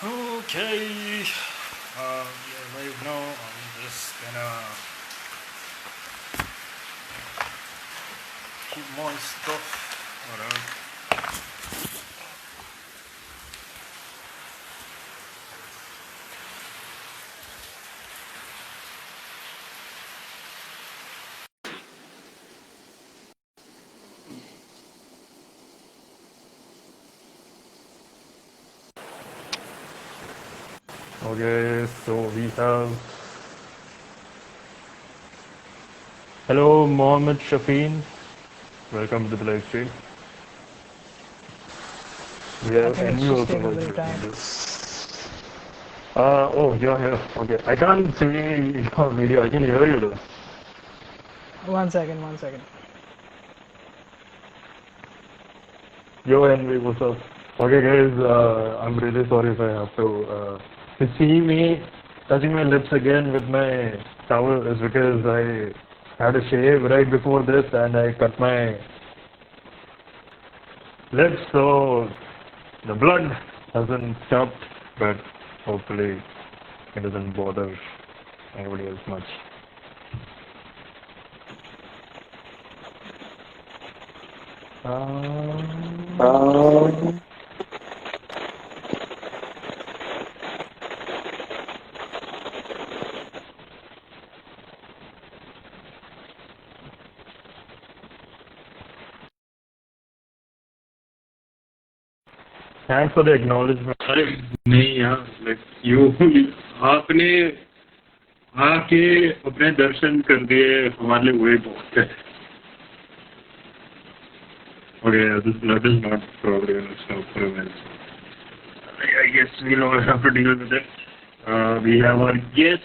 Okay, yeah, right now I'm just gonna keep my stuff around. Okay, so we have hello Mohammed Shafeen. Welcome to the live stream. We I have think it's Envy just also taking a little joining time. this. Oh, you're here. Okay, I can't see your video. I can hear you though. 1 second, 1 second. Yo, Envy, what's up? Okay, guys, I'm really sorry if I have to see me touching my lips again with my towel is because I had a shave right before this and I cut my lips, so the blood hasn't stopped, but hopefully it doesn't bother anybody else much. Um, Thanks for the acknowledgement. अरे नहीं यार, like you आपने आके अपने दर्शन कर दिए हमारे लिए वही बहुत है. Okay, this blood is not probably going to stop for a minute. I guess we'll all have to deal with it. We have our guest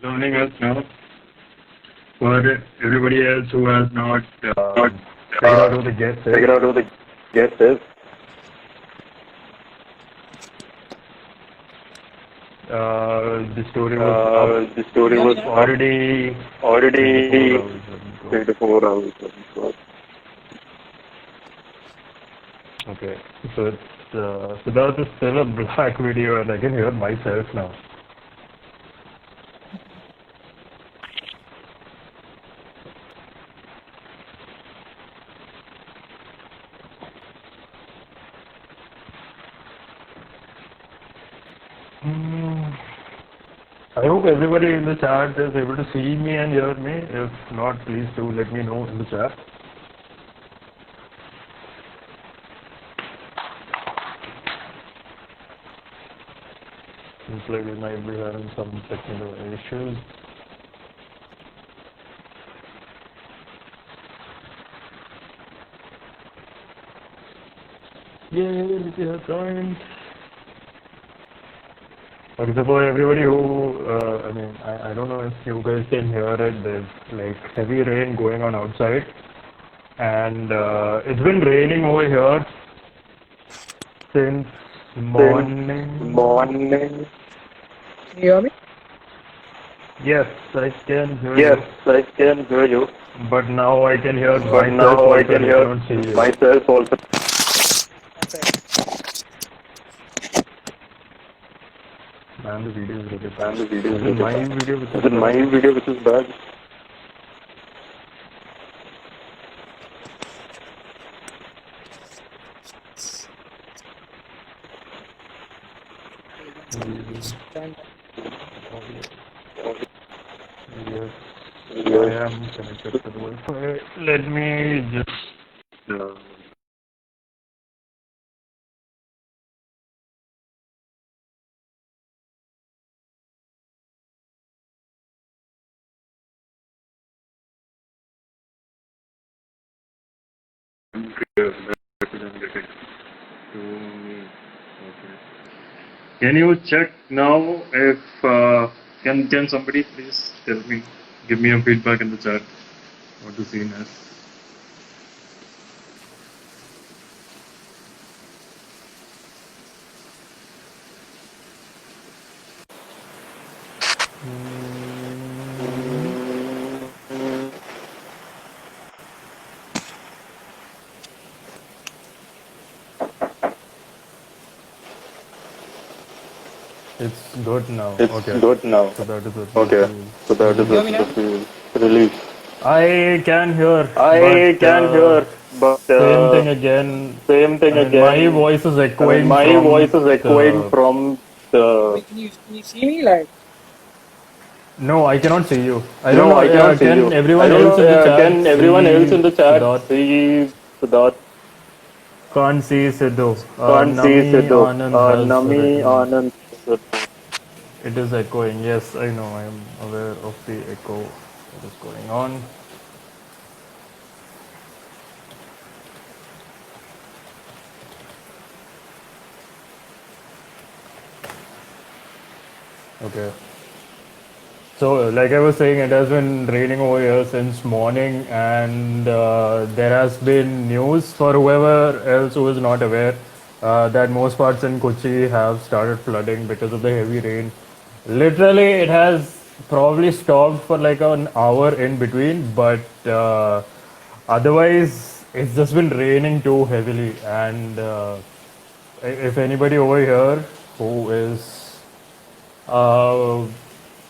joining us now. For everybody else who has not figured out who the guest is, the story was already 24 hours. Okay, so it's Sidharth is still a black video and I can hear myself now. I hope everybody in the chat is able to see me and hear me. If not, please do let me know in the chat. Seems like we might be having some technical issues. Yay, Lizzie has joined. Okay, so for everybody who, I don't know if you guys can hear it, there's like heavy rain going on outside. And it's been raining over here since morning. Can you hear me? Yes, I can hear you. But now I can hear myself also. Man, the video is really bad. Is it my video which is bad? Yes, I am connected to the Wi-Fi. Let me just... Can you check now if can somebody please tell me, give me a feedback in the chat what the scene is. It's good now. It's Okay. good now. So that is it. Okay. So that is Hear me it. now? Release. I can hear, I but can hear, but same thing again. same thing I mean, my again. voice is I mean, echoing my voice from is echoing the. from the. Wait, can you see me? Like, No, I cannot see you. I don't No, know. I cannot see Can you. I everyone don't know. else in the chat Can everyone else see in the chat Sidharth? see Sidharth? Can't see Sidhu. Can't see Nami Sidhu. Anand has Nami written. Anand. It is echoing. Yes, I know. I am aware of the echo that is going on. Okay. So, like I was saying, it has been raining over here since morning, and there has been news for whoever else who is not aware that most parts in Kochi have started flooding because of the heavy rain. Literally, it has probably stopped for like an hour in between, but otherwise, it's just been raining too heavily. And if anybody over here who is uh,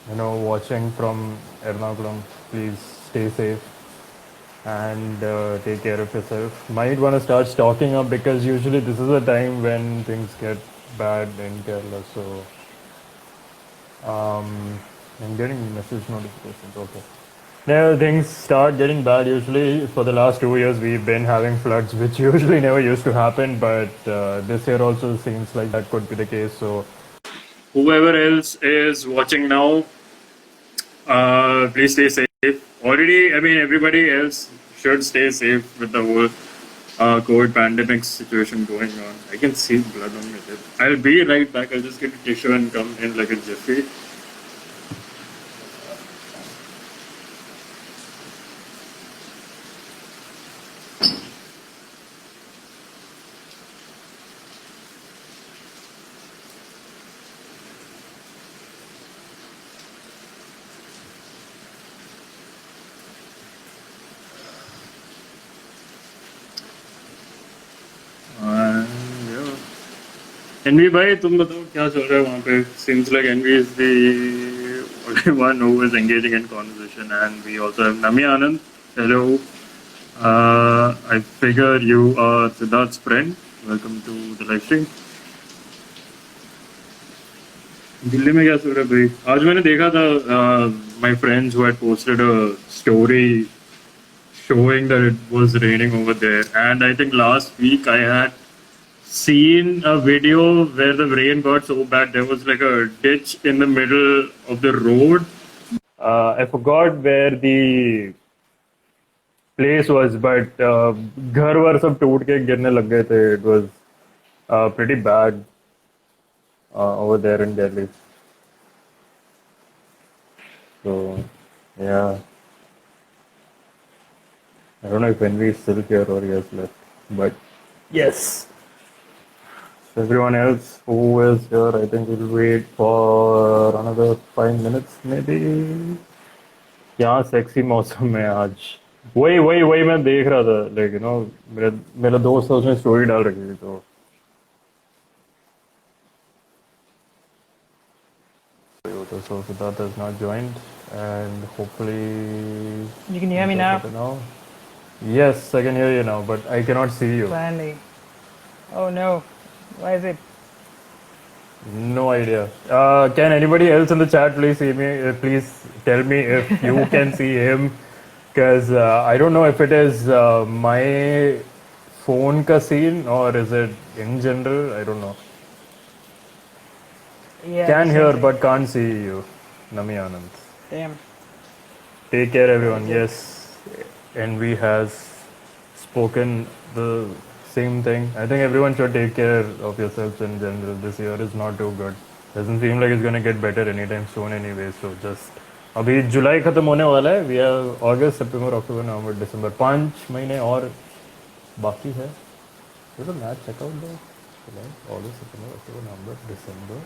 watching from Ernakulam, please stay safe and take care of yourself. Might want to start stocking up because usually this is a time when things get bad in Kerala. So I'm getting message notifications. Okay. Now things start getting bad usually. For the last 2 years, we've been having floods, which usually never used to happen, but this year also seems like that could be the case. So whoever else is watching now, please stay safe. Already, I mean, everybody else should stay safe with the whole COVID pandemic situation going on. I can see blood on my lip. I'll be right back. I'll just get a tissue and come in like a jiffy. Yeah. एनवी भाई तुम बताओ क्या चल रहा है वहाँ पे seems like Envy is the only one who is engaging in conversation and we also have Nami Anand. Hello. I figure you are Siddharth's friend. Welcome to the live stream. Delhi में क्या चल रहा है भाई आज मैंने देखा था my friends who had posted a story showing that it was raining over there and I think last week I had seen a video where the rain got so bad there was like a ditch in the middle of the road. I forgot where the place was, but घर वर सब टूट के गिरने लग गए थे. It was pretty bad over there in Delhi. So yeah, I don't know if Envy is still here or he has left, but yes. So everyone else who is here, I think we'll wait for another 5 minutes maybe. क्या sexy मौसम है आज. वही मैं देख रहा था like मेरा मेरा दोस्त है उसने स्टोरी डाल रखी थी तो so Siddharth has not joined and hopefully you can hear me now? Yes, I can hear you now, but I cannot see you. Finally. Oh no. Why is it? No idea. Can anybody else in the chat please see me? Please tell me if you can see him, because I don't know if it is my phone ka scene or is it in general. I don't know. Yeah. Can hear but can't see you. Nami Anand. Damn. Take care, everyone. Yes, Envy has spoken the same thing. I think everyone should take care of yourselves in general. This year is not too good. Doesn't seem like it's going to get better anytime soon anyway. So just अभी जुलाई खत्म होने वाला है. We have August, September, October, November, December. 5 महीने और बाकी है. Did the math check out though? July, August, September, October, November, December.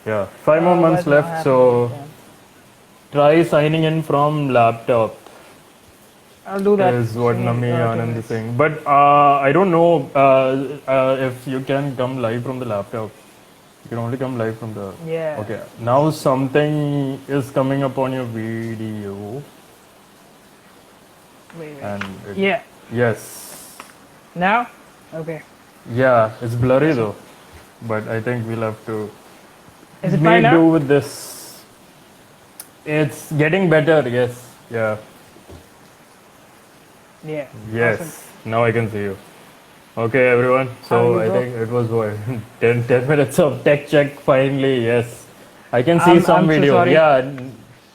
Yeah, 5 more months left. So try signing in from laptop. I'll do that. Is what Nami Anand is saying. But I don't know if you can come live from the laptop. You can only come live from the. Yeah. Okay. Now something is coming up on your video, Wait. and Yeah. yes, Now? Okay. yeah, it's blurry though, but I think we'll have to Is it fine make do now? with this. It's getting better. Yes. Yeah. Yeah. Yes. Awesome. Now I can see you. Okay, everyone. How So you I go? think it was what 10 minutes of tech check finally. Yes, I can see I'm some so video. sorry. Yeah,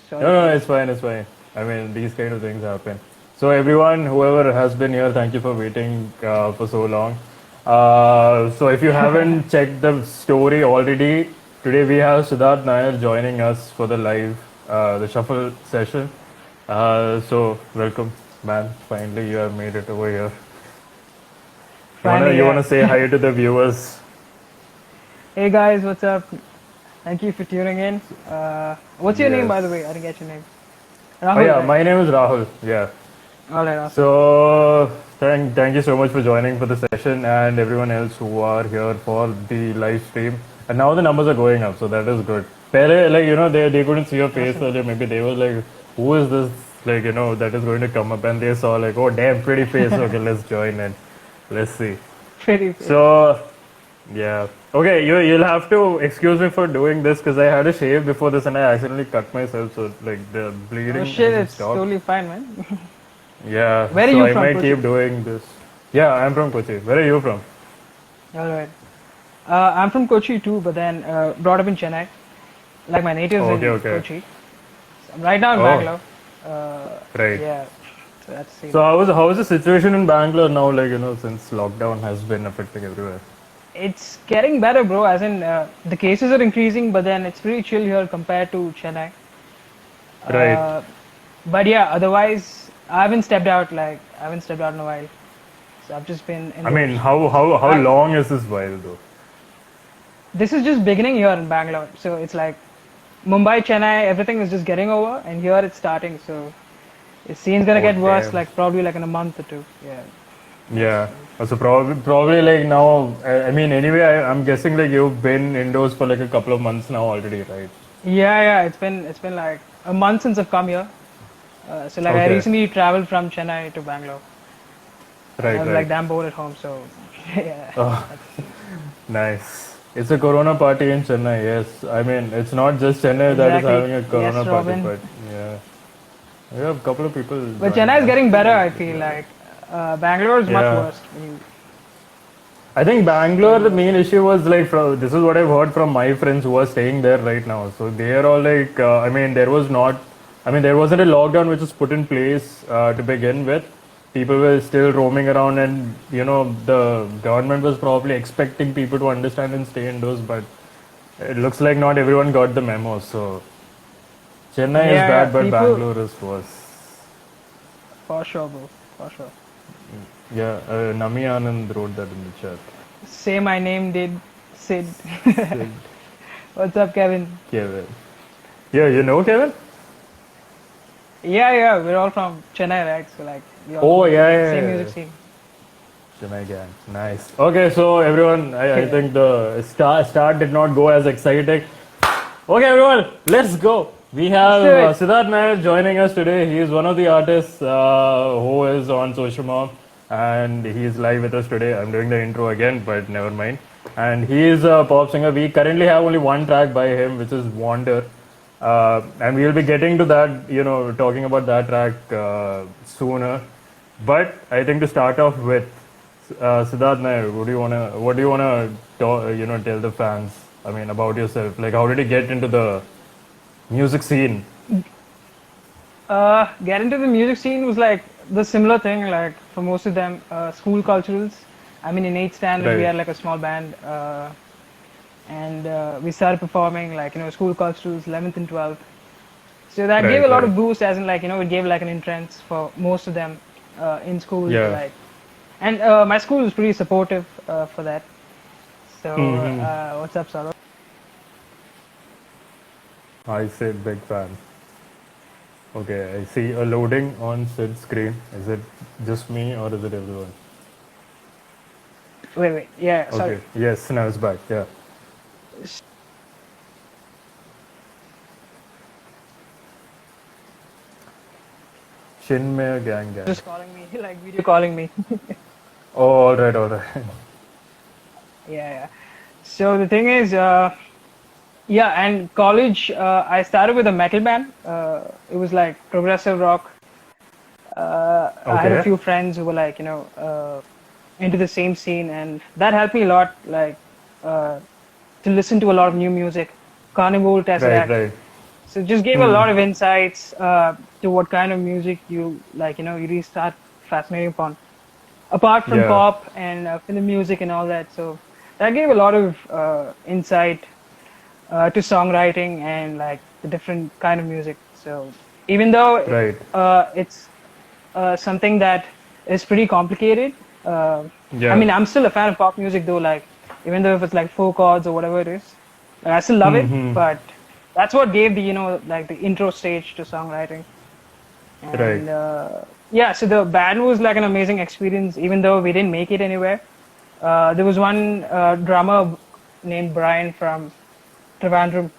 Sorry. no, it's fine. It's fine. I mean, these kind of things happen. So everyone, whoever has been here, thank you for waiting for so long. So if you haven't checked the story already, today we have Sidharth Nair joining us for the live, the shuffle session. So welcome, man. Finally, you have made it over here. Finally, You yeah. wanna say hi to the viewers? Hey guys, what's up? Thank you for tuning in. What's your name, Yes. by the way? I didn't get your name. Oh Rahul. yeah, right? my name is Rahul. Yeah. All right, awesome. So thank you so much for joining for the session and everyone else who are here for the live stream. And now the numbers are going up, so that is good. Pehle, like they couldn't see your face earlier. Maybe they were like, who is this? Like that is going to come up, and they saw like, oh damn, pretty face. Okay, let's join in. Let's see. Pretty. So yeah. Okay, you'll have to excuse me for doing this because I had a shave before this and I accidentally cut myself, so like the bleeding Oh shit, hasn't it's stopped. totally fine, man. Yeah. Where are so you I from, might Kochi? keep doing this. Yeah, I'm from Kochi. Where are you from? All right. I'm from Kochi too, but then brought up in Chennai. Like my native is Okay, in okay. Kochi. So I'm right now in Oh. Bangalore. Right. Yeah. So that's the So how is the situation in Bangalore now? Like since lockdown has been affecting everywhere. It's getting better, bro. As in, the cases are increasing, but then it's pretty chill here compared to Chennai. Right. But yeah, otherwise, I haven't stepped out. Like, I haven't stepped out in a while. So I've just been in. I mean, how long is this while though? This is just beginning here in Bangalore. So it's like Mumbai, Chennai, everything is just getting over, and here it's starting. So it seems gonna Oh, get worse, damn. like probably like in a month or two. Yeah. Yeah. So probably like now. I mean, anyway, I'm guessing like you've been indoors for like a couple of months now already, right? Yeah. It's been like a month since I've come here. So like I Okay. recently traveled from Chennai to Bangalore. Right. I was Right. like damn bored at home. So yeah. Oh, nice. It's a Corona party in Chennai. Yes, I mean it's not just Chennai that is Exactly. having a Corona Yes, party, Robin. but yeah, we have a couple of people. But joining Chennai is us. getting better. I feel like Bangalore is much Yeah. worse. I think Bangalore, the main issue was like, this is what I've heard from my friends who are staying there right now. So they are all like, I mean, there wasn't a lockdown which was put in place to begin with. People were still roaming around, and the government was probably expecting people to understand and stay indoors, but it looks like not everyone got the memo. So Chennai is Yeah, bad, but people Bangalore is worse. for sure, bro. For sure. Yeah, Nami Anand wrote that in the chat. Say my name, did Sid. Sid. What's up, Kevin? Kevin. Yeah, you know Kevin? Yeah, we're all from Chennai, right? So like, we all Oh, yeah. same music scene. Chennai gang. Nice. Okay, so everyone, I think the start did not go as exciting. Okay, everyone, let's go. We have Let's do Sidharth Nair joining us today. He is one of the artists who is on SocialMob, and he is live with us today. I'm doing the intro again, but never mind. And he is a pop singer. We currently have only one track by him, which is Wander. And we will be getting to that, talking about that track sooner. But I think to start off with, Sidharth Nair, what do you wanna tell the fans? I mean, about yourself. Like, how did you get into the music scene? Get into the music scene was like the similar thing, like for most of them, school culturals. I mean, in 8th standard, we Right. had like a small band, and we started performing like, school culturals, 11th and 12th. So that Right, gave a lot right. of boost, as in like, it gave like an entrance for most of them in school. Yeah. Like, and my school was pretty supportive for that. So, what's up, Saurabh? I said big fan. Okay, I see a loading on Sid's screen. Is it just me or is it everyone? Wait, yeah, sorry. Okay. Yes, now it's back. Yeah. Chinmay Gang Gang. Just calling me, like video calling me. Oh, all right, all right. Yeah. So the thing is, yeah, and college, I started with a metal band. It was like progressive rock. I had a Okay. few friends who were like, into the same scene, and that helped me a lot, like, to listen to a lot of new music. Carnival, Right, Tesseract. right. So it just gave a lot of insights to what kind of music you like, you really start fascinating upon. Apart from Yeah. pop and film music and all that, so that gave a lot of insight to songwriting and like the different kind of music. So even though Right. it's something that is pretty complicated, I Yeah. mean, I'm still a fan of pop music though. Like even though if it's like four chords or whatever it is, like, I still love it. But that's what gave the like the intro stage to songwriting. Right. And yeah, so the band was like an amazing experience, even though we didn't make it anywhere. There was one drummer named Brian from Trivandrum.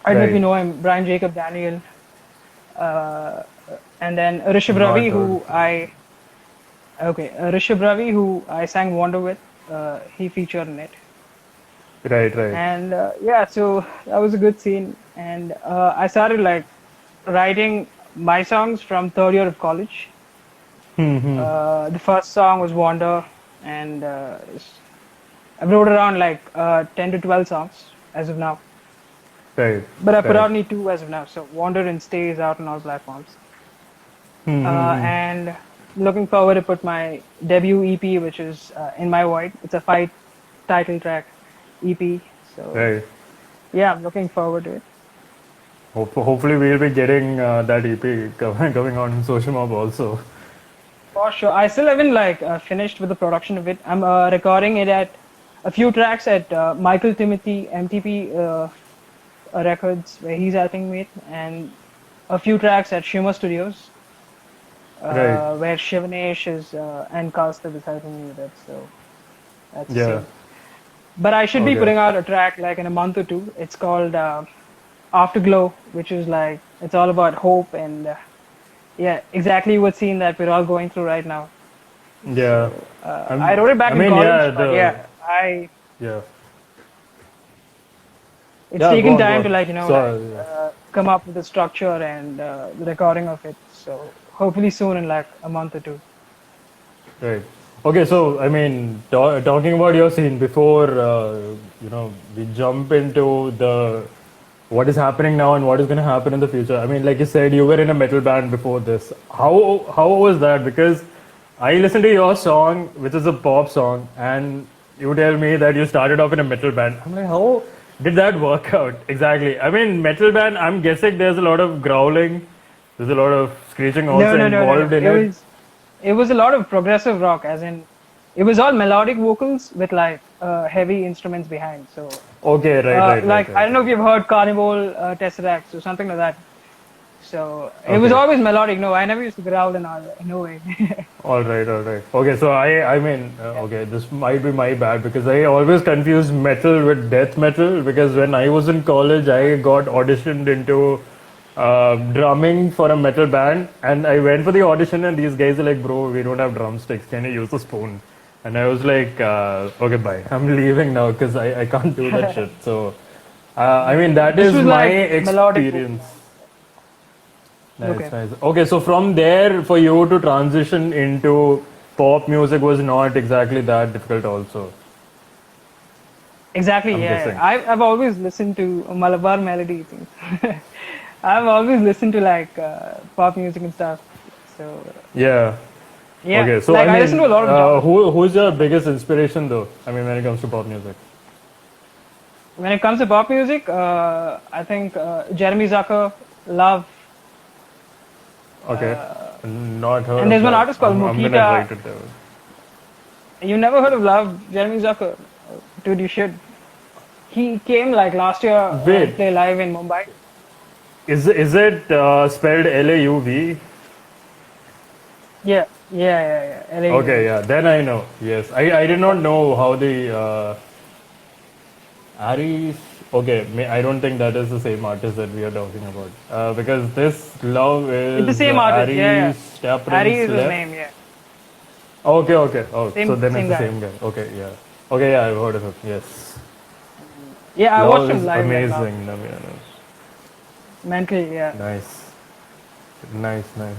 I don't know if you Right. know him, Brian Jacob Daniel. And then Rishabh Not Ravi, heard. Rishabh Ravi, who I sang Wonder with, he featured in it. Right, right. And yeah, so that was a good scene. And I started like writing my songs from third year of college. The first song was Wander, and I wrote around like 10 to 12 songs as of now. Right. But I put Right. out only two as of now. So Wander and Stay is out on all platforms. And looking forward to put my debut EP, which is In My Void. It's a 5 title track EP. So Right. yeah, I'm looking forward to it. Hopefully, we'll be getting that EP coming on in SocialMob also. For sure. I still haven't like finished with the production of it. I'm recording it at a few tracks at Michael Timothy MTP Records, where he's helping me, and a few tracks at Shima Studios, Right. where Shivanesh is and Kaustav is helping me with it. So that's the Yeah. same. But I should be Okay. putting out a track like in a month or two. It's called Afterglow, which is like it's all about hope and yeah, exactly what scene that we're all going through right now. Yeah. I wrote it back in college, yeah. but yeah, Yeah. it's Yeah, taken go time on. to like So, yeah. come up with the structure and the recording of it. So hopefully soon in like a month or two. Right. Okay, so I mean, talking about your scene before, we jump into the what is happening now and what is going to happen in the future. I mean, like you said, you were in a metal band before this. How was that? Because I listened to your song, which is a pop song, and you tell me that you started off in a metal band. I'm like, how did that work out exactly? I mean, metal band. I'm guessing there's a lot of growling, there's a lot of screeching also No. involved in it. It was a lot of progressive rock, as in it was all melodic vocals with like heavy instruments behind. So Okay, right. like I don't know if you've heard Carnival Tesseract or something like that. So it was Okay. always melodic. No, I never used to growl and all. No way. All right. Okay, so I mean, okay, this might be my bad because I always confuse metal with death metal because when I was in college, I got auditioned into drumming for a metal band, and I went for the audition, and these guys are like, "Bro, we don't have drumsticks. Can you use a spoon?" And I was like, "Okay, bye. I'm leaving now because I can't do that shit." So, I mean, that This is was my like melodic experience. Nice, Okay. nice. Okay, so from there, for you to transition into pop music was not exactly that difficult, also. Exactly, I'm yeah. guessing. I've always listened to Malabar melody things. I've always listened to like pop music and stuff. So Yeah. yeah, Okay, so like I I mean, listen to a lot of genres. who's your biggest inspiration, though? I mean, when it comes to pop music. When it comes to pop music, I think Jeremy Zucker, Love, Okay, not heard and of there's one that. artist called I'm gonna Mukita. write it down. You never heard of Love, Jeremy Zucker? Dude, you should. He came like last year to Wait, play live in Mumbai. is it spelled Lauv? Yeah. LA. Okay, yeah, then I know. Yes, I did not know how the Aries. Okay, I don't think that is the same artist that we are talking about. Because this love It's the is same artist. Yeah, Aries Step yeah. Harry Prince is his left. name. Yeah, Okay, okay. Oh, so same then it's same the guy. same guy. Okay, yeah. Okay, yeah, I've heard of him. Yes. Yeah, I watched Love him is live like last amazing, Namiana. mentally. Yeah. Nice. Nice, nice.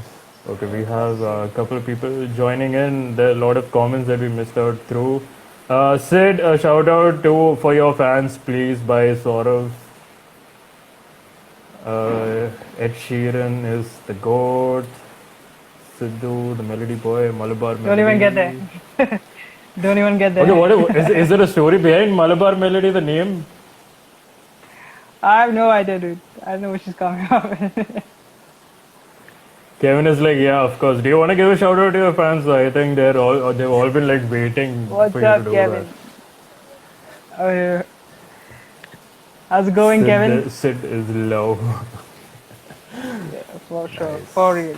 Okay, we have a couple of people joining in. There are a lot of comments that we missed out through. Sid, a shout out to For Your Fans, please, by Saurav. Ed Sheeran is the GOAT. Sidhu, the Melody Boy, Malabar Don't even get there. Melody. Don't even get Okay, there. is there a story behind Malabar Melody, the name? I have no idea, dude. I don't know what she's coming up with. Kevin is like, yeah, of course. Do you want to give a shout out to your fans? I think they've all been like waiting What's for you to up, do Kevin? How's it going, Kevin? that. Sid is low. Yeah, for sure. For real.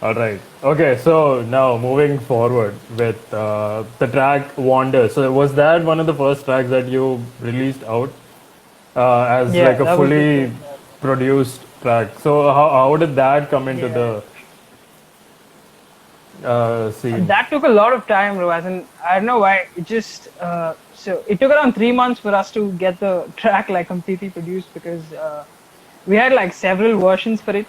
All right. Okay. So now moving forward with the track "Wander." So was that one of the first tracks that you released out as Yeah, like a that was the fully first track. produced track? So how did that come into Yeah. the scene? That took a lot of time, bro. As in, I don't know why. It just so it took around 3 months for us to get the track like completely produced because we had like several versions for it,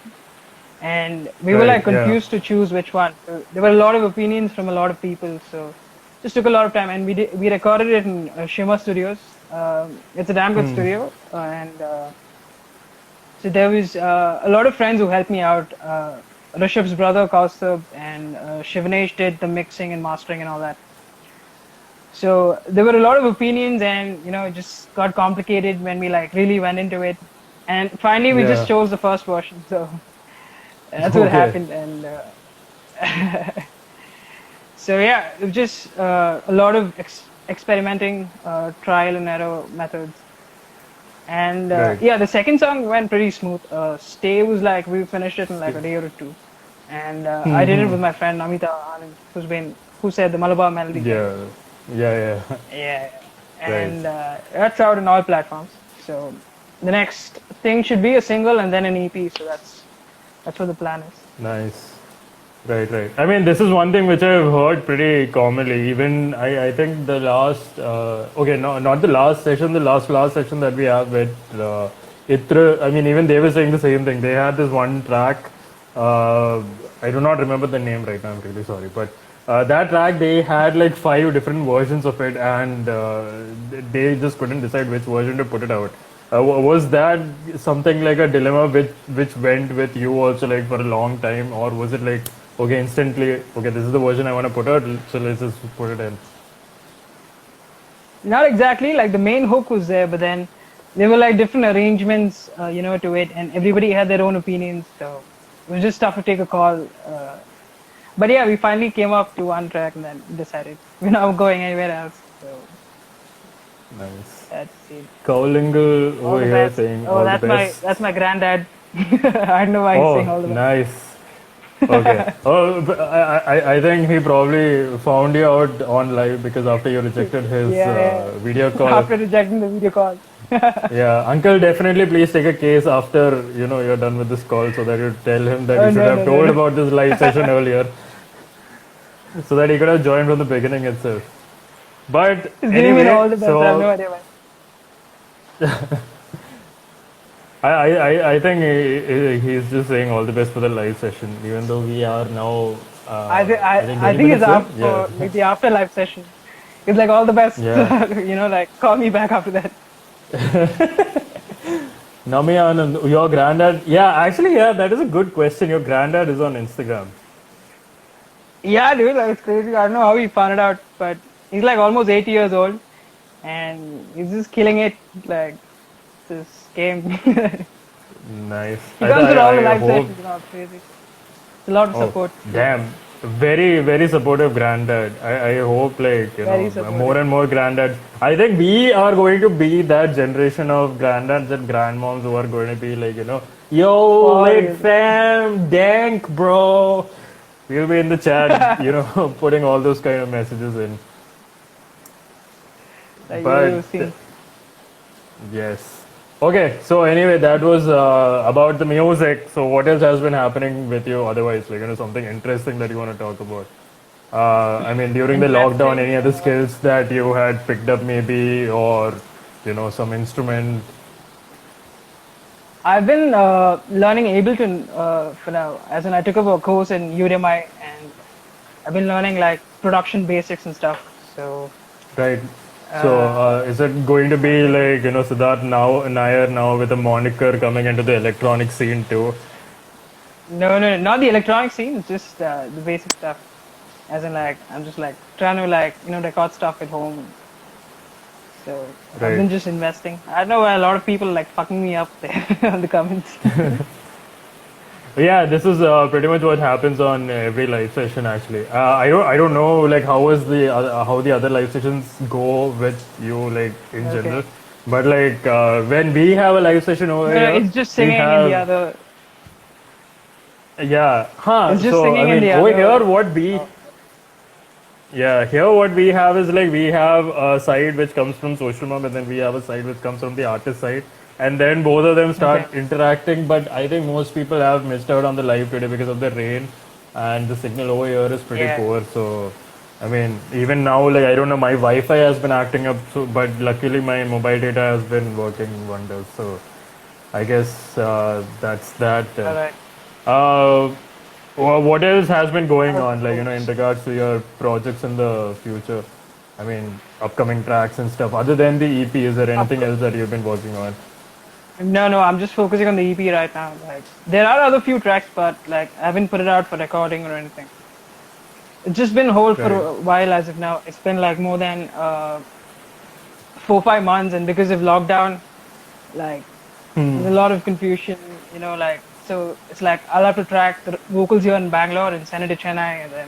and we were Right, like yeah. confused to choose which one. There were a lot of opinions from a lot of people, so it just took a lot of time. And we recorded it in Shimmer Studios. It's a damn good studio, and so there was a lot of friends who helped me out. Rishabh's brother Kaustubh and Shivanesh did the mixing and mastering and all that. So there were a lot of opinions, and it just got complicated when we like really went into it. And finally, we just Yeah. chose the first version. So that's what Okay. happened. And so yeah, it was just a lot of experimenting, trial and error methods. And Right. yeah, the second song went pretty smooth. Stay was like we finished it in like a day or two, and I did it with my friend Namita Anand, who said the Malabar Melody. Yeah. Yeah. Yeah. Yeah, and that's out on all platforms. So the next thing should be a single and then an EP. So that's what the plan is. Nice. Right, right. I mean, this is one thing which I've heard pretty commonly. Even I think the last, okay, no, not the last session, the last session that we have with Itra. I mean, even they were saying the same thing. They had this one track. I do not remember the name right now. I'm really sorry, but that track they had like 5 different versions of it, and they just couldn't decide which version to put it out. Was that something like a dilemma which went with you also like for a long time, or was it like okay instantly okay this is the version I want to put out, so let's just put it in? Not exactly. Like the main hook was there, but then there were like different arrangements, to it, and everybody had their own opinions. So it was just tough to take a call. But yeah, we finally came up to one track and then decided we're not going anywhere else. So Nice. that's it. Kaulingal All over the here best. saying Oh, all that's the best. that's my granddad. I don't know why he's saying all the best. Nice. Okay. Oh, but I think he probably found you out on live because after you rejected his Yeah. video call. After rejecting the video call. Yeah, uncle, definitely please take a case after you're done with this call, so that you tell him that Oh, you should no, have no, told no. about this live session earlier, so that he could have joined from the beginning itself. But He's giving me anyway, all the best. I have no so idea why. I think he's just saying all the best for the live session, even though we are now. I think 20 it's minutes in. up for like the afterlife session. It's like all the best. Yeah. Like call me back after that. Nami Anand, your granddad. Yeah, actually, yeah, that is a good question. Your granddad is on Instagram. Yeah, dude, like, it's crazy. I don't know how he found it out, but he's like almost 80 years old, and he's just killing it. Like this game. He Nice. comes to all the live hope. sessions. It's crazy. It's a lot of Oh, support. damn. Very, very supportive granddad. I hope like, Very supportive. more and more granddads. I think we are going to be that generation of granddads and grandmoms who are going to be like, yo, For lit real. fam, dank, bro. We'll be in the chat, putting all those kind of messages in. Like But you've seen. Yes. Okay, so anyway, that was about the music. So what else has been happening with you otherwise? Like, something interesting that you want to talk about? I mean, during the lockdown, Interesting. any other skills that you had picked up maybe, or, some instrument? I've been learning Ableton for now. As in, I took up a course in Udemy, and I've been learning like production basics and stuff. So, Right. So, is it going to be like, Sidharth Nair now with a moniker coming into the electronic scene too? no, not the electronic scene. It's just the basic stuff. As in, like, I'm just like trying to like record stuff at home. So I've Right. been just investing. I know a lot of people like fucking me up there on the comments. Yeah, this is pretty much what happens on every live session. Actually, I don't know like how the other live sessions go with you like in Okay. general, but like when we have a live session over No, here, it's just we singing in the have other. yeah, huh? It's just So I singing in mean the over other. here what we yeah here what we have is like we have a side which comes from SocialMob and then we have a side which comes from the artist side. And then both of them start Okay. interacting, but I think most people have missed out on the live today because of the rain and the signal over here is pretty Yeah. poor. So, I mean, even now, like, I don't know, my Wi Fi has been acting up, so, but luckily my mobile data has been working wonders. So, I guess that's that. All right. Uh, what else has been going on, like, in regards to your projects in the future? I mean, upcoming tracks and stuff. Other than the EP, is there anything else that you've been working on? No, I'm just focusing on the EP right now. Like, there are other few tracks, but like, I haven't put it out for recording or anything. It's just been hold for Right. a while as of now. It's been like more than 4-5 months, and because of lockdown, like, there's a lot of confusion. Like, so it's like I'll have to track the vocals here in Bangalore and send it to Chennai, and then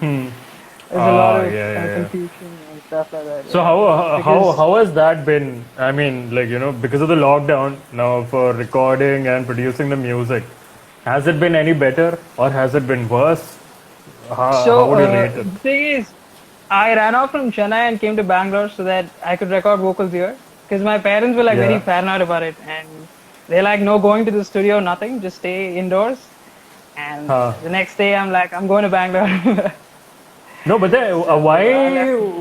there's a lot of Yeah. confusion and stuff like that. So Yeah. how has that been? I mean, like because of the lockdown now for recording and producing the music, has it been any better or has it been worse? How would you rate it? The thing is, I ran off from Chennai and came to Bangalore so that I could record vocals here. Because my parents were like very Yeah. paranoid about it, and they're like, no going to the studio, nothing, just stay indoors. And Huh. the next day, I'm like, I'm going to Bangalore. No, but then why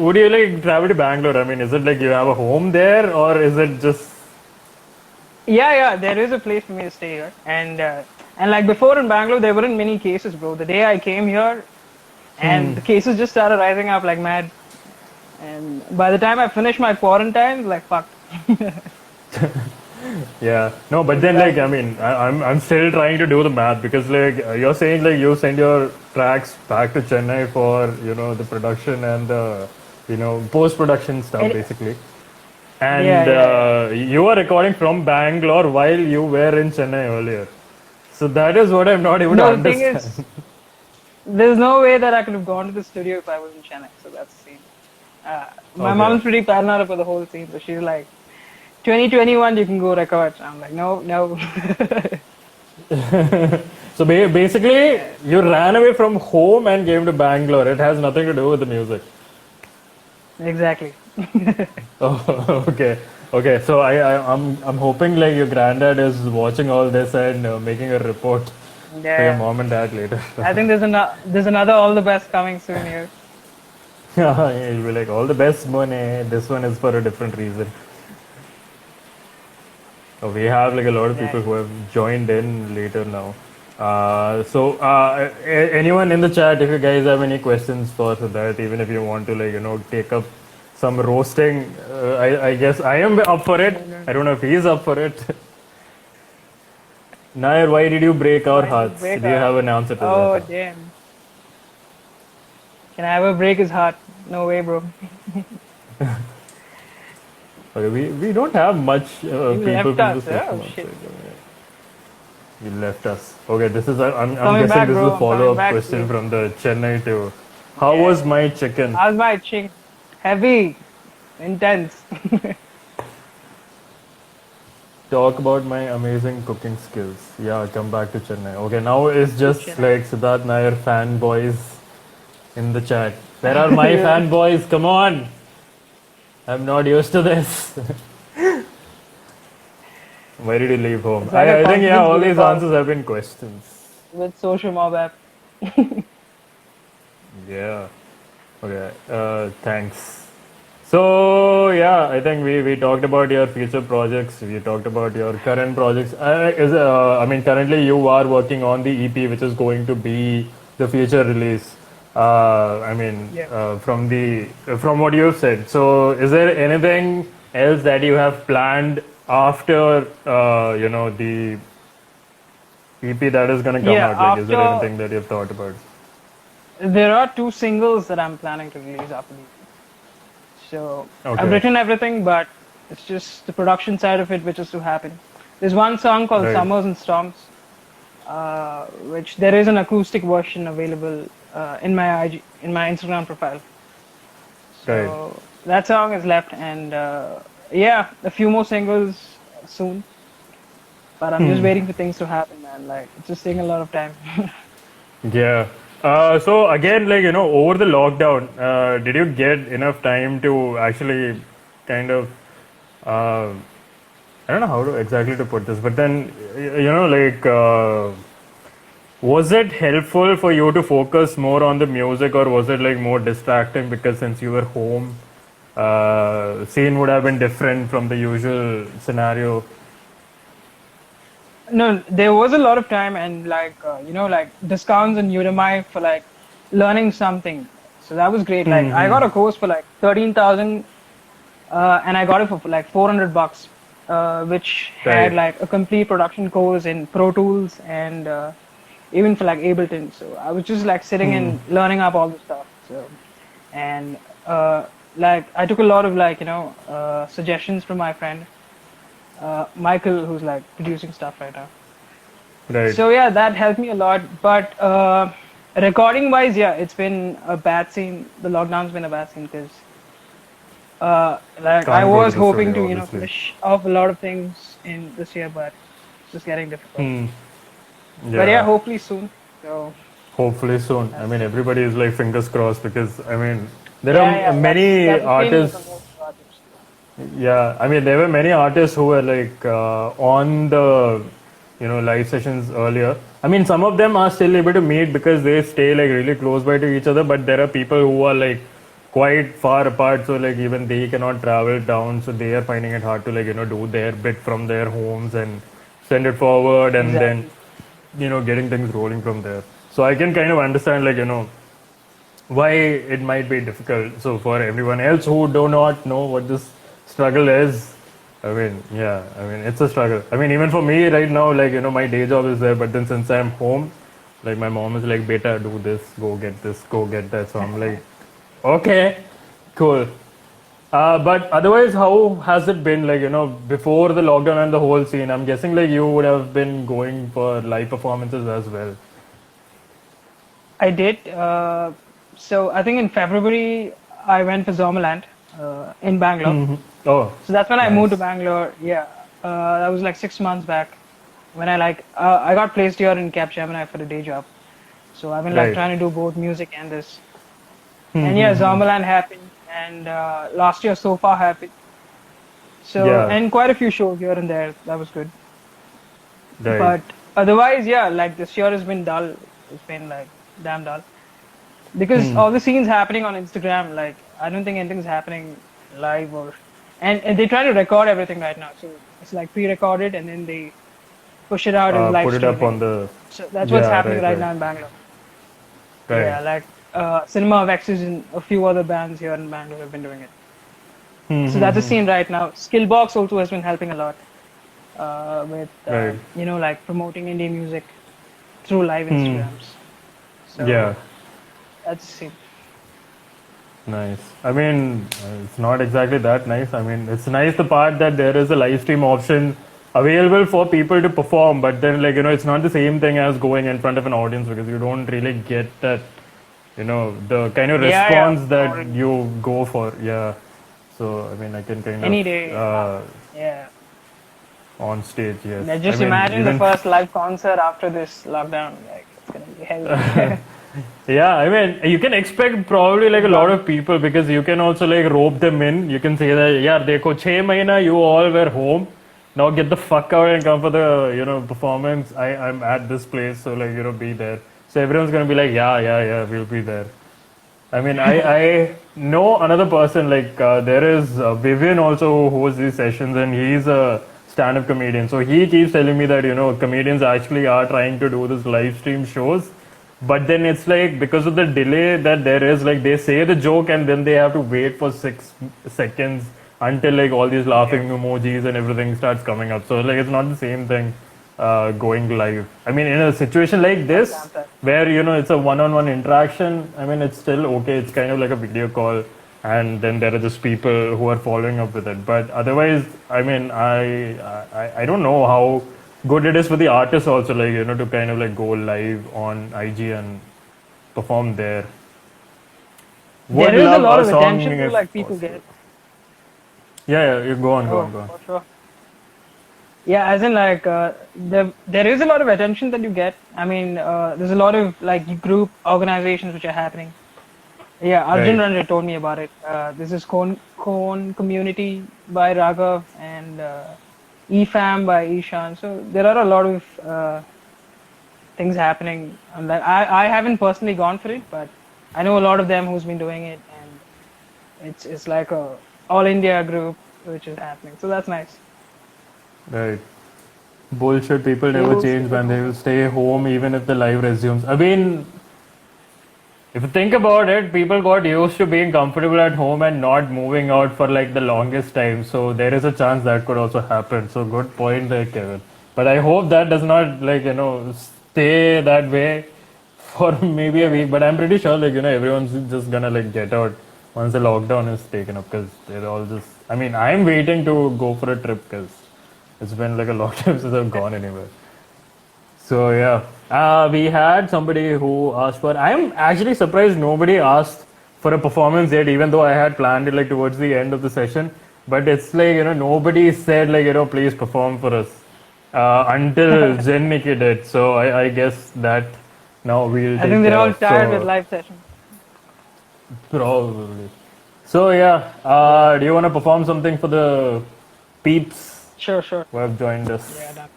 would you like travel to Bangalore? I mean, is it like you have a home there or is it just yeah, there is a place for me to stay here, and like before in Bangalore, there weren't many cases, bro. The day I came here, and the cases just started rising up like mad. And by the time I finished my quarantine, like fuck. yeah? No, but then like I mean, I'm still trying to do the math because like you're saying like you send your tracks back to Chennai for the production and the post production stuff And- basically. And Yeah. you are recording from Bangalore while you were in Chennai earlier. So that is what I'm not able to No, the thing understand. is, there's no way that I could have gone to the studio if I was in Chennai. So that's the scene. My Okay. mom's pretty paranoid about the whole scene, so she's like, 2021, you can go record. I'm like, no. So basically, you ran away from home and came to Bangalore. It has nothing to do with the music. Exactly. Oh, okay. Okay, so I'm hoping like your granddad is watching all this and making a report to your Yeah. mom and dad later. I think there's another all the best coming soon here. Yeah, he'll be like, all the best, money. This one is for a different reason. So we have like a lot of people who have joined in later now. Anyone in the chat, if you guys have any questions for that, even if you want to take up some roasting, I guess I am up for it. I don't know if he's up for it. Nair, why did you break our hearts? break Do you our- have an answer to Oh that? damn. Can I ever break his heart? No way, bro. Okay, we don't have much people left from us, this yeah? Oh, section shit. outside. You left us. Okay, this is I'm Coming guessing back, this bro. is a I'm follow coming up back, question dude. from the Chennai to how was my chicken? How's my ching? Heavy, intense. Talk about my amazing cooking skills. Yeah, come back to Chennai. Okay, now it's just like Sidharth Nair fanboys in the chat. Where are my fanboys? Come on! I'm not used to this. Why did you leave home? It's like a I think, yeah, all confidence these builder answers have been questions. with SocialMob app. Yeah. Okay. Thanks. So, yeah, I think we talked about your future projects. We talked about your current projects. I mean, currently you are working on the EP, which is going to be the future release. I mean, Yeah. from what you've said. So, is there anything else that you have planned after, the EP that is going to come Yeah, out? Like, is there after anything that you've thought about? there are 2 singles that I'm planning to release after the EP. So I've Okay. written everything, but it's just the production side of it which is to happen. There's one song called Right. Summers and Storms, which there is an acoustic version available in my Instagram profile. So Right. that song is left, and yeah, a few more singles soon. But I'm just waiting for things to happen, man. Like it's just taking a lot of time. Yeah. So again, like, over the lockdown, did you get enough time to actually kind of, uh, I don't know how to exactly to put this, but then, was it helpful for you to focus more on the music, or was it like more distracting because since you were home, scene would have been different from the usual scenario? No, there was a lot of time and like like discounts on Udemy for like learning something. So that was great. Like I got a course for like 13,000, and I got it for like $400, which had Right. like a complete production course in Pro Tools and even for like Ableton. So I was just like sitting and learning up all the stuff. So and like I took a lot of like suggestions from my friend. Michael, who's like producing stuff right now. Right. So yeah, that helped me a lot. But recording wise, yeah, it's been a bad scene. The lockdown's been a bad scene because like I Can't go to was the hoping studio, to obviously. finish off a lot of things in this year, but it's just getting difficult. But yeah, hopefully soon. So Hopefully soon. I mean, everybody is like fingers crossed because I mean, there yeah, are many that's the thing with the artists. most artists. Yeah, I mean, there were many artists who were like on the live sessions earlier. I mean, some of them are still able to meet because they stay like really close by to each other. But there are people who are like quite far apart, so like even they cannot travel down, so they are finding it hard to like do their bit from their homes and send it forward, and then Exactly. getting things rolling from there. So I can kind of understand like why it might be difficult. So for everyone else who do not know what this struggle is, I mean, yeah, I mean it's a struggle. I mean, even for me right now, like my day job is there, but then since I'm home, like my mom is like, "Beta, do this, go get this, go get that." So I'm like, okay, cool. But otherwise, how has it been? Like before the lockdown and the whole scene, I'm guessing like you would have been going for live performances as well. I did. So I think in February I went for Zomaland in Bangalore. Oh, So that's when I moved to nice. Bangalore. Yeah, that was like 6 months back when I got placed here in Capgemini for a day job. So I've been like Right. trying to do both music and this. And yeah, Zomaland happened, and last year so far happened. So Yeah. and quite a few shows here and there. That was good. Right. But otherwise, yeah, like this year has been dull. It's been like damn dull because all the scenes happening on Instagram. Like I don't think anything's happening live and they try to record everything right now. So it's like pre-recorded and then they push it out as live Put it up on streaming. the. So that's what's Yeah, happening right, right right, now in Bangalore. right. Yeah, like Cinema of X's and a few other bands here in Bangalore have been doing it. So that's the scene right now. Skillbox also has been helping a lot with Right. like promoting indie music through live Instagrams. So Yeah, that's the scene. nice. I mean, it's not exactly that nice. I mean, it's nice the part that there is a live stream option available for people to perform, but then like it's not the same thing as going in front of an audience because you don't really get that the kind of Yeah, response that already. you go for. Yeah. So I mean, I can kind Any of day. Yeah. on stage. Yes. Now I just mean, imagine the even first live concert after this lockdown. Like it's gonna be heavy. yeah, I mean, you can expect probably like a lot of people because you can also like rope them in. You can say that, yeah, dekho 6 mahina you all were home. now get the fuck out and come for the performance. I'm at this place, so like be there. So everyone's gonna be like, yeah, we'll be there. I mean, I know another person, like there is Vivian also who hosts these sessions, and he's a stand-up comedian. So he keeps telling me that comedians actually are trying to do this live stream shows, but then it's like because of the delay that there is, like they say the joke and then they have to wait for 6 seconds until like all these laughing emojis and everything starts coming up. So like it's not the same thing going live. I mean, in a situation like this, where it's a one-on-one interaction, I mean, it's still okay. It's kind of like a video call, and then there are just people who are following up with it. But otherwise, I mean, I don't know how good it is for the artists also, like to kind of like go live on IG and perform there. There is a lot of attention to like people get. Yeah, you go on. For sure. Yeah, as in like there is a lot of attention that you get. I mean, there's a lot of like group organizations which are happening. Yeah, Arjun Ranjit told me about it. This is Cone Community by Raghav and EFAM by Ishan. So there are a lot of things happening. And like I haven't personally gone for it, but I know a lot of them who's been doing it, and it's like a all India group which is happening. So that's nice. Right. Bullshit, people never change, man. They will stay home even if the live resumes. I mean, if you think about it, people got used to being comfortable at home and not moving out for like the longest time. So there is a chance that could also happen. So good point there, Kevin. But I hope that does not like, stay that way for maybe a week. But I'm pretty sure like, everyone's just gonna like get out once the lockdown is taken up, because they're all just, I mean, I'm waiting to go for a trip because it's been like a long time since I've gone anywhere. So yeah, we had somebody who asked for. I'm actually surprised nobody asked for a performance yet, even though I had planned it like towards the end of the session. But it's like nobody said like please perform for us until Jen Nikki did. So I guess that now we'll. I think they're all tired with live sessions. Probably. So yeah, do you want to perform something for the peeps? Sure. Who have joined us? Yeah, done.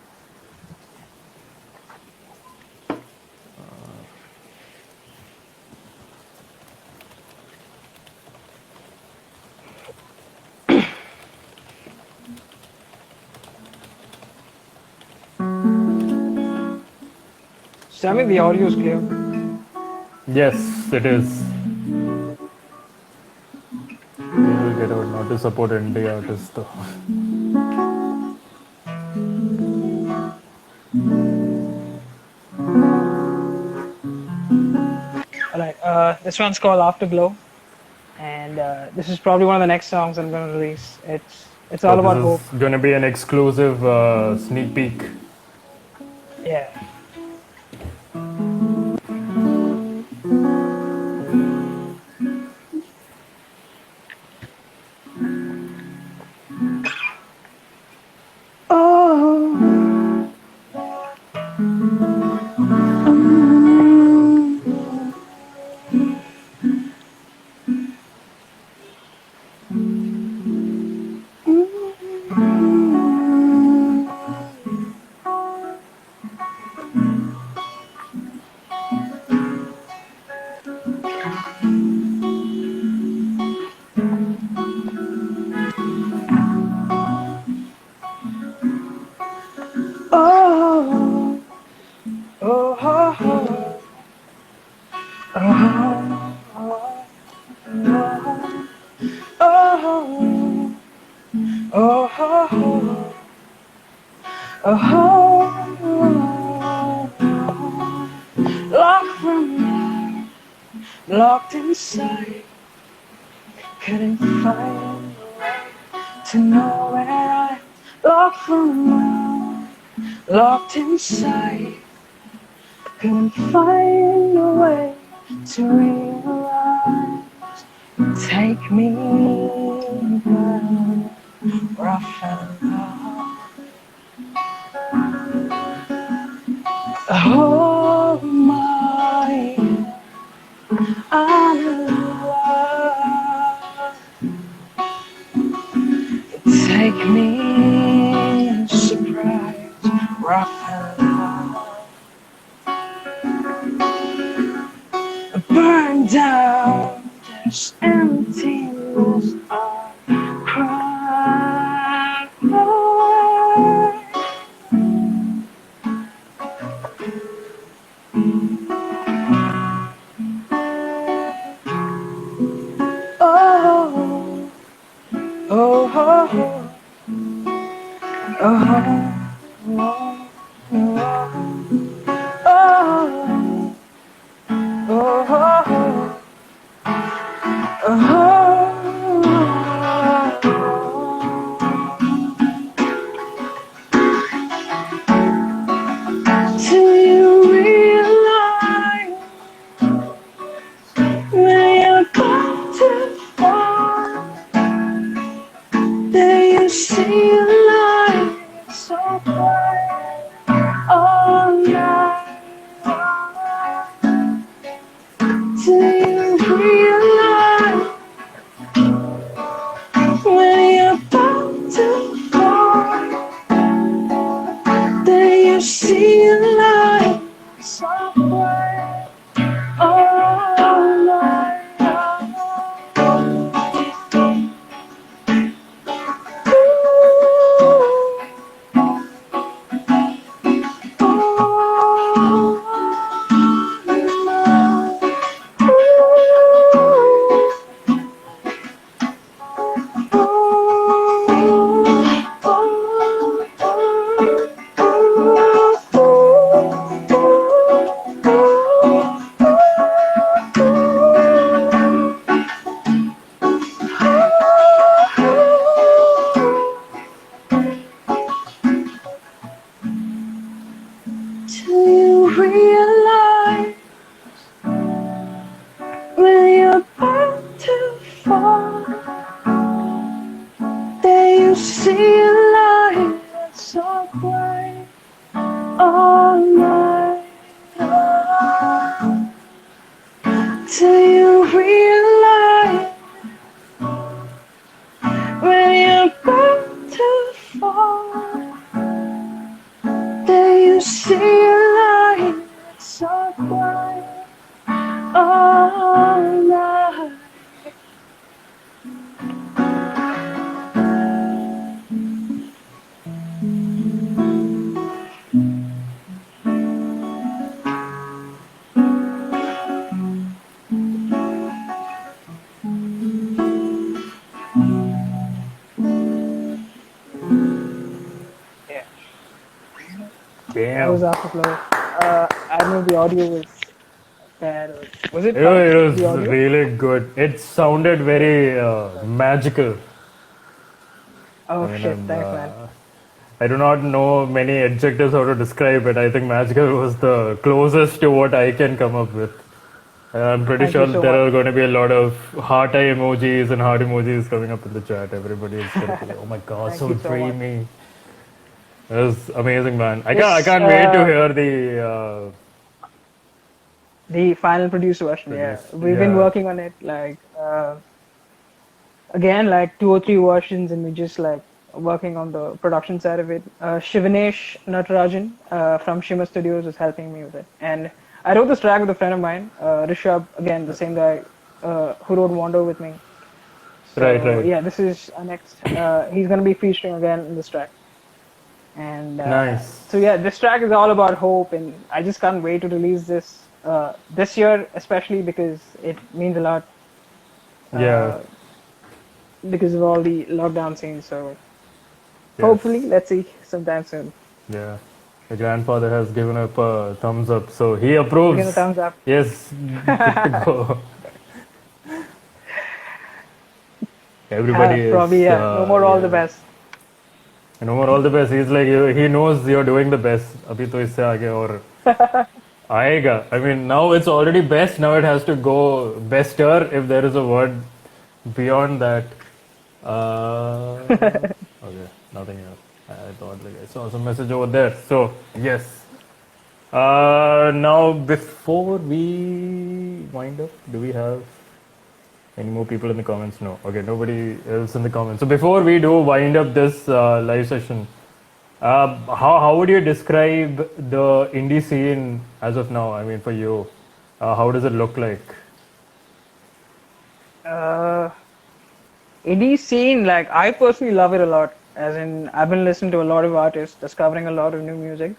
Tell me the audio is clear. Yes, it is. We will get out not to support indie artists though. Alright, this one's called Afterglow, and this is probably one of the next songs I'm going to release. It's all about hope. It's going to be an exclusive sneak peek. Yeah. Locked inside, couldn't find a way to know where I'm locked from now. Locked inside, couldn't find a way to realize. Take me down where I fell in love. Hold my I'm in love. Take me Burn down this emptiness I cry. Oh, oh, oh, oh, oh, oh, oh, till you realize when you're gone too far, that you see a light so bright all night. Till you realize when you're gone too far, that you see a light so bright all night. Till you realize when you're back too far, that you see a light that's so bright all night. Till you realize when you're back too far, that you see a light that's so bright all night. That was Damn. Afterflow. I don't know if the audio was bad or was it? It bad, was the audio? really good. It sounded very magical. Oh I mean, shit! Thanks, man. I do not know many adjectives how to describe it. I think magical was the closest to what I can come up with. I'm pretty Thank sure you so there much. are going to be a lot of heart eye emojis and heart emojis coming up in the chat. Everybody is going to be, oh my god, Thank so you so much. dreamy. It was amazing, man. I This, can't wait to hear the final produced version. Yeah, Produced, we've been yeah. working on it like again like 2 or 3 versions, and we just like working on the production side of it. Shivanesh Natarajan from Shima Studios is helping me with it, and I wrote this track with a friend of mine, Rishabh, again the same guy who wrote Wander with me. So Right. yeah, this is our next. He's gonna be featuring again in this track. And Nice. so yeah, this track is all about hope, and I just can't wait to release this this year, especially because it means a lot Yeah. because of all the lockdown scenes. So Yes. hopefully, let's see sometime soon. Yeah. The grandfather has given up a thumbs up, so he Give it a approves. thumbs up. Yes, good to go. Everybody Probably is. yeah. No more all the Yeah. best. No more all the best. He's like, he knows you're doing the best. अभी तो इससे आगे और आएगा. I mean, now it's already best. Now it has to go bester if there is a word beyond that. Okay, nothing else. I thought like I saw some message over there. So yes. Now before we wind up, do we have any more people in the comments? No. Okay, nobody else in the comments. So before we do wind up this live session, How would you describe the indie scene as of now? I mean, for you, how does it look like? Uh, indie scene, like I personally love it a lot. As in, I've been listening to a lot of artists, discovering a lot of new music.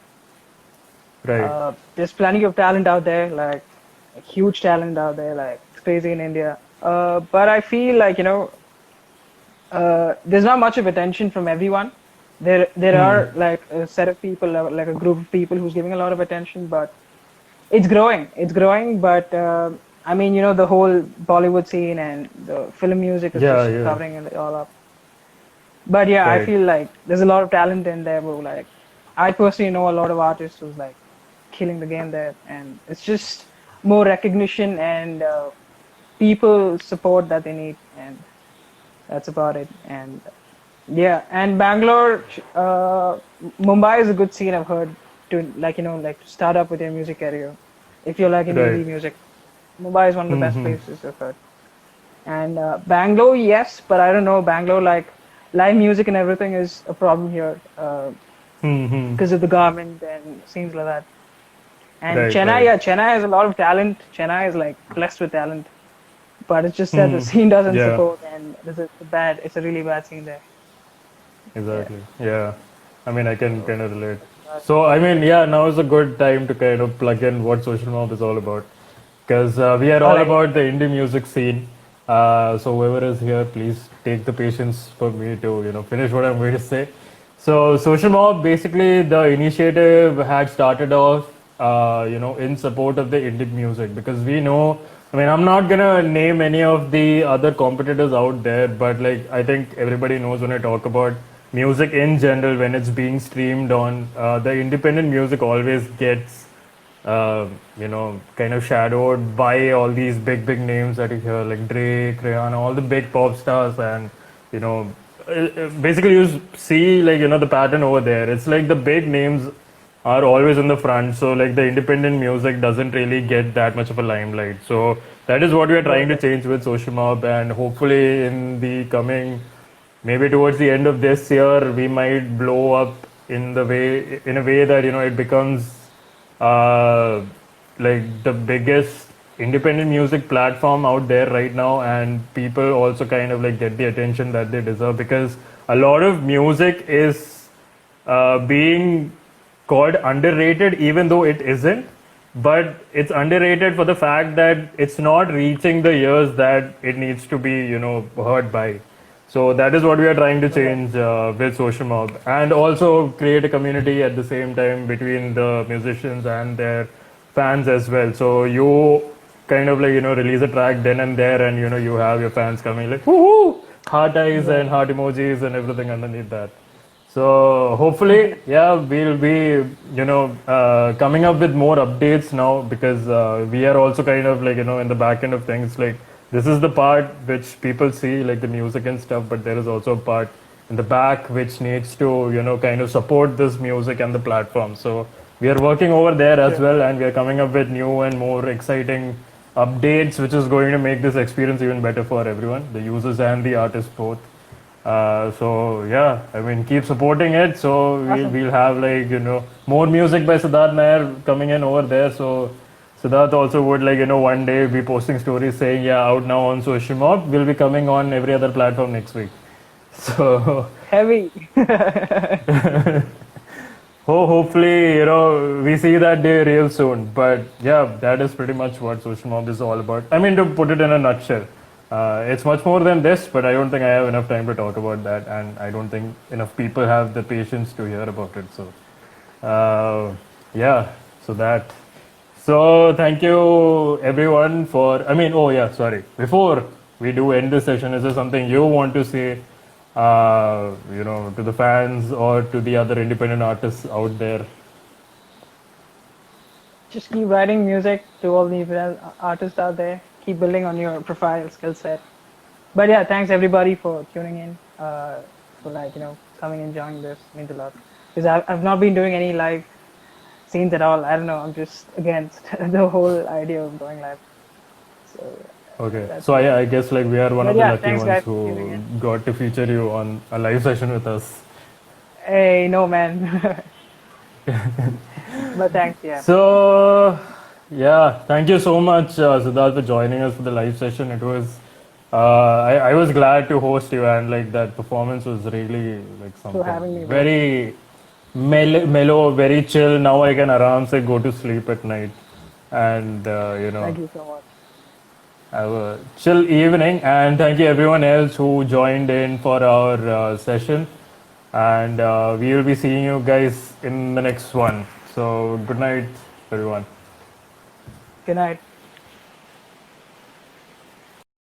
Right. There's plenty of talent out there, like huge talent out there, like it's crazy in India. But I feel like there's not much of attention from everyone. There are like a set of people, like a group of people who's giving a lot of attention, but it's growing. It's growing, but I mean, the whole Bollywood scene and the film music is Yeah, just yeah. covering it all up. But yeah, I Right. feel like there's a lot of talent in there, bro. Like, I personally know a lot of artists who's like killing the game there, and it's just more recognition and people support that they need, and that's about it. And yeah, and Bangalore, Mumbai is a good scene I've heard to like to start up with your music career. If you're like in Right. indie music, Mumbai is one of the best places I've heard. And Bangalore, yes, but I don't know. Bangalore, like live music and everything is a problem here because of the government and scenes like that. And Right. Chennai, Right. yeah, Chennai has a lot of talent. Chennai is like blessed with talent, but it's just that the scene doesn't Yeah. support, and it's a really bad scene there. Yeah. Exactly. Yeah. I mean, I can So kind of relate. that's about So, I mean, yeah, now is a good time to kind of plug in what Social Mob is all about. Because we are all all right. about the indie music scene. So, whoever is here, please take the patience for me to, finish what I'm going to say. So, Social Mob, basically, the initiative had started off, in support of the indie music because we know. I mean, I'm not gonna name any of the other competitors out there, but like I think everybody knows when I talk about music in general, when it's being streamed on, the independent music always gets, kind of shadowed by all these big names that you hear, like Drake, Rihanna, all the big pop stars, and you know, basically you see like the pattern over there. It's like the big names are always in the front, so like the independent music doesn't really get that much of a limelight. So that is what we are trying to change with Social Mob, and hopefully in the coming, maybe towards the end of this year, we might blow up in a way that it becomes uh, like the biggest independent music platform out there right now, and people also kind of like get the attention that they deserve, because a lot of music is being called underrated even though it isn't, but it's underrated for the fact that it's not reaching the ears that it needs to be heard by. So that is what we are trying to change with Social Mob, and also create a community at the same time between the musicians and their fans as well. So you kind of like release a track then and there, and you have your fans coming like woohoo, heart eyes and heart emojis and everything underneath that. So hopefully, yeah, we'll be coming up with more updates now, because we are also kind of like in the back end of things. Like this is the part which people see, like the music and stuff, but there is also a part in the back which needs to kind of support this music and the platform. So we are working over there as well, and we are coming up with new and more exciting updates, which is going to make this experience even better for everyone, the users and the artists both. So yeah, I mean, keep supporting it. So Awesome. we'll have like more music by Sidharth Nair coming in over there. So Sidharth also would like one day be posting stories saying yeah, out now on Social Mob. We'll be coming on every other platform next week. So Heavy. hopefully we see that day real soon. But yeah, that is pretty much what Social Mob is all about. I mean, to put it in a nutshell. It's much more than this, but I don't think I have enough time to talk about that, and I don't think enough people have the patience to hear about it. So, yeah, so that. So, thank you everyone for. I mean, oh yeah, sorry. Before we do end this session, is there something you want to say, to the fans or to the other independent artists out there? Just keep writing music to all the artists out there. Keep building on your profile skill set. But yeah, thanks everybody for tuning in. For like coming and joining this means a lot. Because I've not been doing any live scenes at all. I don't know. I'm just against the whole idea of going live. So Okay, that's so it. I guess like we are one But of the yeah, lucky thanks ones guys for tuning who in. got to feature you on a live session with us. Hey, no man. But thanks, yeah. So, yeah, thank you so much, Sidharth, for joining us for the live session. It was, I was glad to host you, and like that performance was really like For having me, something bro. very mellow, very chill. Now I can aram se go to sleep at night, and Thank you so much. have a chill evening. And thank you everyone else who joined in for our session. And we will be seeing you guys in the next one. So good night, everyone. Good night.